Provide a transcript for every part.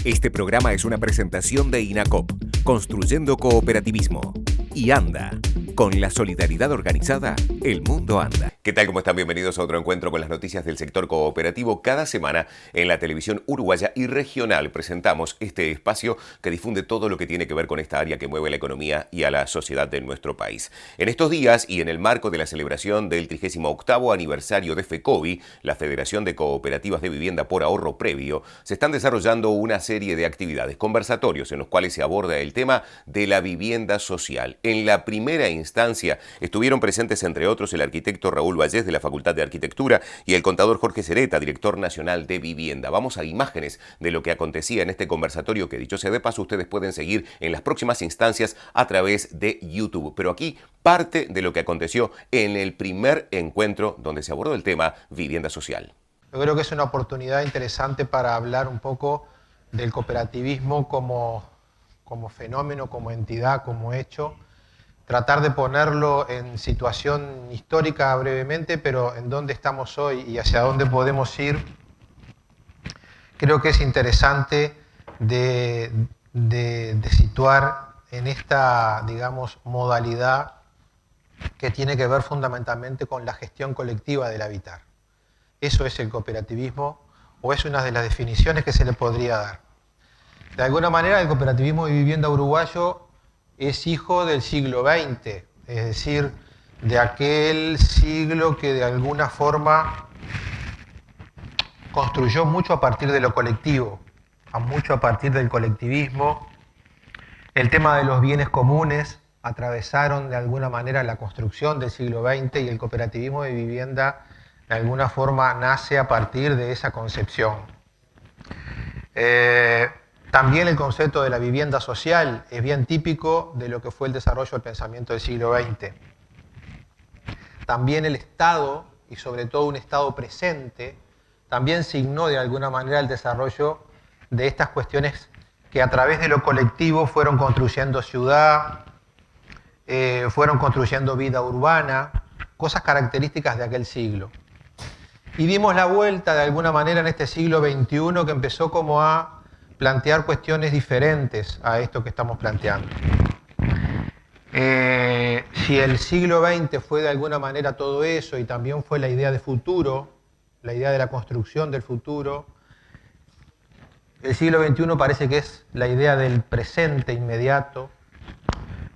Este programa es una presentación de INACOP, Construyendo Cooperativismo. Y anda. Con la solidaridad organizada, el mundo anda. ¿Qué tal? ¿Cómo están? Bienvenidos a otro encuentro con las noticias del sector cooperativo. Cada semana en la televisión uruguaya y regional presentamos este espacio que difunde todo lo que tiene que ver con esta área que mueve la economía y a la sociedad de nuestro país. En estos días y en el marco de la celebración del 38º aniversario de FECOVI, la Federación de Cooperativas de Vivienda por Ahorro Previo, se están desarrollando una serie de actividades, conversatorios en los cuales se aborda el tema de la vivienda social. En la primera instancia estuvieron presentes, entre otros, el arquitecto Raúl Vallés de la Facultad de Arquitectura y el contador Jorge Cereta, director nacional de Vivienda. Vamos a imágenes de lo que acontecía en este conversatorio que, dicho sea de paso, ustedes pueden seguir en las próximas instancias a través de YouTube. Pero aquí parte de lo que aconteció en el primer encuentro donde se abordó el tema vivienda social. Yo creo que es una oportunidad interesante para hablar un poco del cooperativismo como fenómeno, como entidad, como hecho. Tratar de ponerlo en situación histórica brevemente, pero en dónde estamos hoy y hacia dónde podemos ir. Creo que es interesante de situar en esta, digamos, modalidad que tiene que ver fundamentalmente con la gestión colectiva del habitar. Eso es el cooperativismo, o es una de las definiciones que se le podría dar. De alguna manera, el cooperativismo de vivienda uruguayo es hijo del siglo XX, es decir, de aquel siglo que de alguna forma construyó mucho a partir de lo colectivo, mucho a partir del colectivismo. El tema de los bienes comunes atravesaron de alguna manera la construcción del siglo XX y el cooperativismo de vivienda de alguna forma nace a partir de esa concepción. También el concepto de la vivienda social es bien típico de lo que fue el desarrollo del pensamiento del siglo XX. También el Estado, y sobre todo un Estado presente, también signó de alguna manera el desarrollo de estas cuestiones que a través de lo colectivo fueron construyendo ciudad, fueron construyendo vida urbana, cosas características de aquel siglo. Y dimos la vuelta de alguna manera en este siglo XXI que empezó como a plantear cuestiones diferentes a esto que estamos planteando. Si el siglo XX fue de alguna manera todo eso y también fue la idea de futuro, la idea de la construcción del futuro, el siglo XXI parece que es la idea del presente inmediato,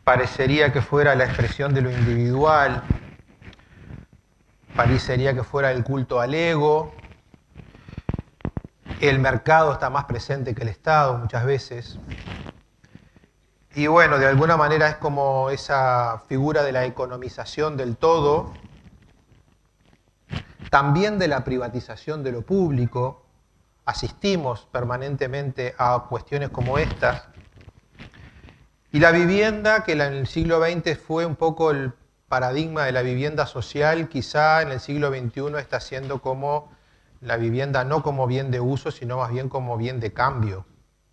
parecería que fuera la expresión de lo individual, parecería que fuera el culto al ego. El mercado está más presente que el Estado muchas veces. Y bueno, de alguna manera es como esa figura de la economización del todo, también de la privatización de lo público. Asistimos permanentemente a cuestiones como estas. Y la vivienda, que en el siglo XX fue un poco el paradigma de la vivienda social, quizá en el siglo XXI está siendo como la vivienda no como bien de uso, sino más bien como bien de cambio.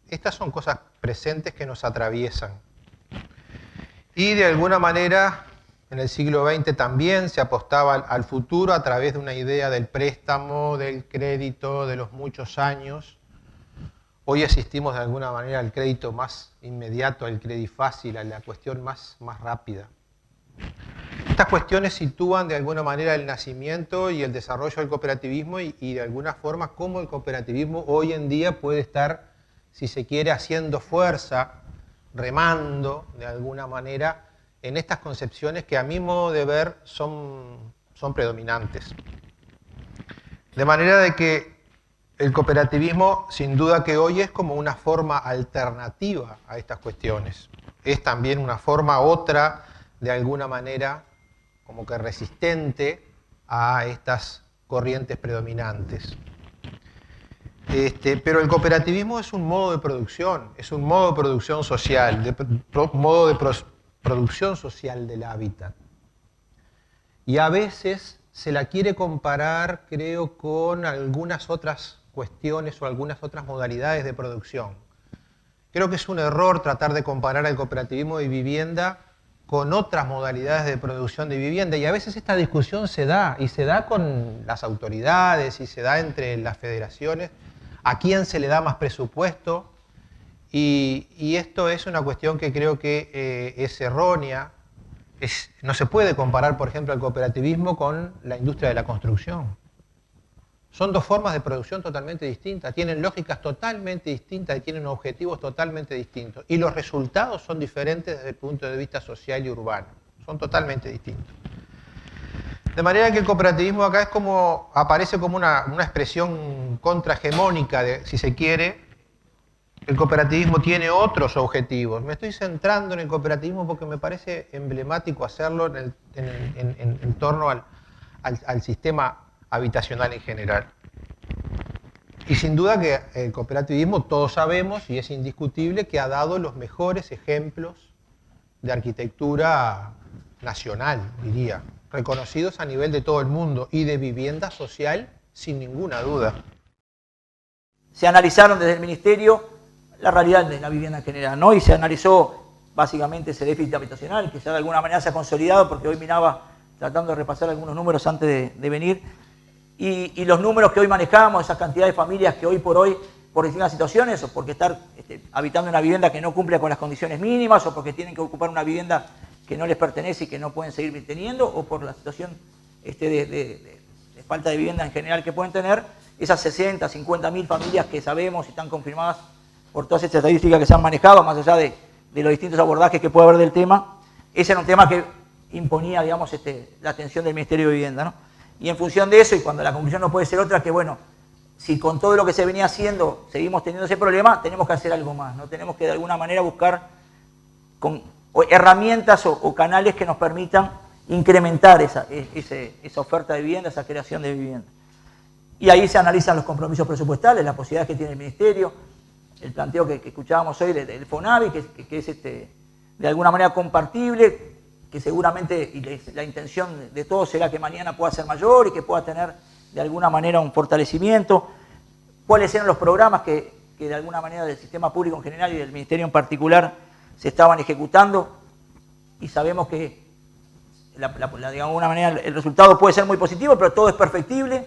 Estas son cosas presentes que nos atraviesan. Y de alguna manera, en el siglo XX también se apostaba al futuro a través de una idea del préstamo, del crédito, de los muchos años. Hoy asistimos de alguna manera al crédito más inmediato, al crédito fácil, a la cuestión más rápida. Estas cuestiones sitúan de alguna manera el nacimiento y el desarrollo del cooperativismo y de alguna forma cómo el cooperativismo hoy en día puede estar, si se quiere, haciendo fuerza, remando de alguna manera en estas concepciones que a mi modo de ver son predominantes. De manera de que el cooperativismo sin duda que hoy es como una forma alternativa a estas cuestiones. Es también una forma otra, de alguna manera, como que resistente a estas corrientes predominantes. Pero el cooperativismo es un modo de producción, es un modo de producción social, modo de producción social del hábitat. Y a veces se la quiere comparar, creo, con algunas otras cuestiones o algunas otras modalidades de producción. Creo que es un error tratar de comparar el cooperativismo de vivienda con otras modalidades de producción de vivienda, y a veces esta discusión se da, y se da con las autoridades, y se da entre las federaciones, a quién se le da más presupuesto, Y esto es una cuestión que creo que es errónea. No se puede comparar, por ejemplo, el cooperativismo con la industria de la construcción. Son dos formas de producción totalmente distintas, tienen lógicas totalmente distintas y tienen objetivos totalmente distintos. Y los resultados son diferentes desde el punto de vista social y urbano. Son totalmente distintos. De manera que el cooperativismo acá es como, aparece como una expresión contrahegemónica, si se quiere. El cooperativismo tiene otros objetivos. Me estoy centrando en el cooperativismo porque me parece emblemático hacerlo en torno al sistema habitacional en general. Y sin duda que el cooperativismo, todos sabemos, y es indiscutible, que ha dado los mejores ejemplos de arquitectura nacional, diría, reconocidos a nivel de todo el mundo, y de vivienda social sin ninguna duda. Se analizaron desde el Ministerio la realidad de la vivienda en general, ¿no? Y se analizó básicamente ese déficit habitacional, que ya de alguna manera se ha consolidado, porque hoy miraba, tratando de repasar algunos números antes de venir, y los números que hoy manejamos, esa cantidad de familias que hoy, por distintas situaciones, o porque estar habitando una vivienda que no cumple con las condiciones mínimas, o porque tienen que ocupar una vivienda que no les pertenece y que no pueden seguir teniendo, o por la situación de falta de vivienda en general que pueden tener, esas 60, 50 mil familias que sabemos y están confirmadas por todas estas estadísticas que se han manejado, más allá de los distintos abordajes que puede haber del tema, ese era un tema que imponía, digamos, la atención del Ministerio de Vivienda, ¿no? Y en función de eso, y cuando la conclusión no puede ser otra, que bueno, si con todo lo que se venía haciendo seguimos teniendo ese problema, tenemos que hacer algo más, ¿no? Tenemos que de alguna manera buscar herramientas o canales que nos permitan incrementar esa oferta de vivienda, esa creación de vivienda. Y ahí se analizan los compromisos presupuestales, las posibilidades que tiene el Ministerio, el planteo que escuchábamos hoy del FONAVI, que es de alguna manera compartible, que seguramente la intención de todos será que mañana pueda ser mayor y que pueda tener de alguna manera un fortalecimiento. ¿Cuáles eran los programas que de alguna manera del sistema público en general y del Ministerio en particular se estaban ejecutando? Y sabemos que de alguna manera el resultado puede ser muy positivo, pero todo es perfectible.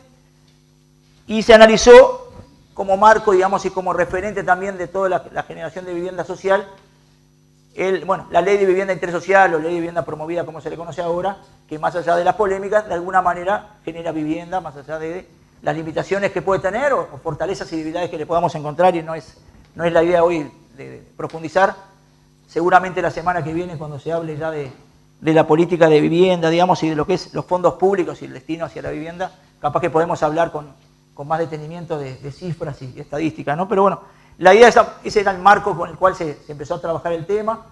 Y se analizó como marco, digamos, y como referente también de toda la generación de vivienda social, la ley de vivienda de interés social o ley de vivienda promovida, como se le conoce ahora, que más allá de las polémicas, de alguna manera genera vivienda, más allá de las limitaciones que puede tener o fortalezas y debilidades que le podamos encontrar, y no es la idea hoy de profundizar. Seguramente la semana que viene, cuando se hable ya de la política de vivienda, digamos, y de lo que es los fondos públicos y el destino hacia la vivienda, capaz que podemos hablar con más detenimiento de cifras y estadísticas, ¿no? Pero bueno, la idea, ese era el marco con el cual se empezó a trabajar el tema.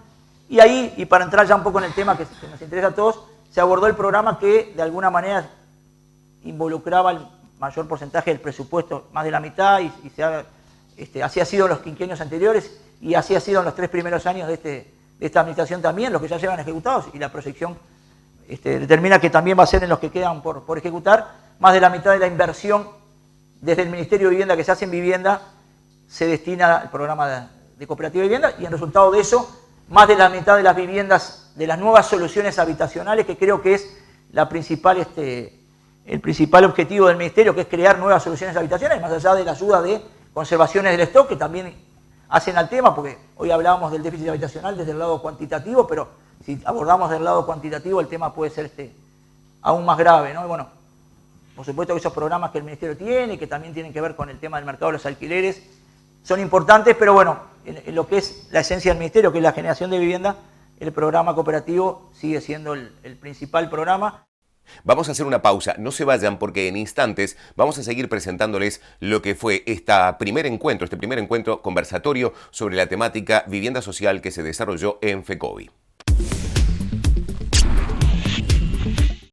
Y ahí, y para entrar ya un poco en el tema que nos interesa a todos, se abordó el programa que de alguna manera involucraba el mayor porcentaje del presupuesto, más de la mitad, y así ha sido en los quinquenios anteriores, y así ha sido en los 3 primeros años de esta administración también, los que ya llevan ejecutados, y la proyección determina que también va a ser en los que quedan por ejecutar. Más de la mitad de la inversión desde el Ministerio de Vivienda que se hace en vivienda se destina al programa de cooperativa de vivienda, y en resultado de eso, más de la mitad de las viviendas, de las nuevas soluciones habitacionales, que creo que es el principal objetivo del Ministerio, que es crear nuevas soluciones habitacionales, más allá de la ayuda de conservaciones del stock, que también hacen al tema, porque hoy hablábamos del déficit habitacional desde el lado cuantitativo, pero si abordamos del lado cuantitativo, el tema puede ser aún más grave, ¿no? Y bueno, por supuesto que esos programas que el Ministerio tiene, que también tienen que ver con el tema del mercado de los alquileres, son importantes, pero bueno, en lo que es la esencia del Ministerio, que es la generación de vivienda, el programa cooperativo sigue siendo el principal programa. Vamos a hacer una pausa, no se vayan, porque en instantes vamos a seguir presentándoles lo que fue este primer encuentro conversatorio sobre la temática vivienda social que se desarrolló en FECOVI.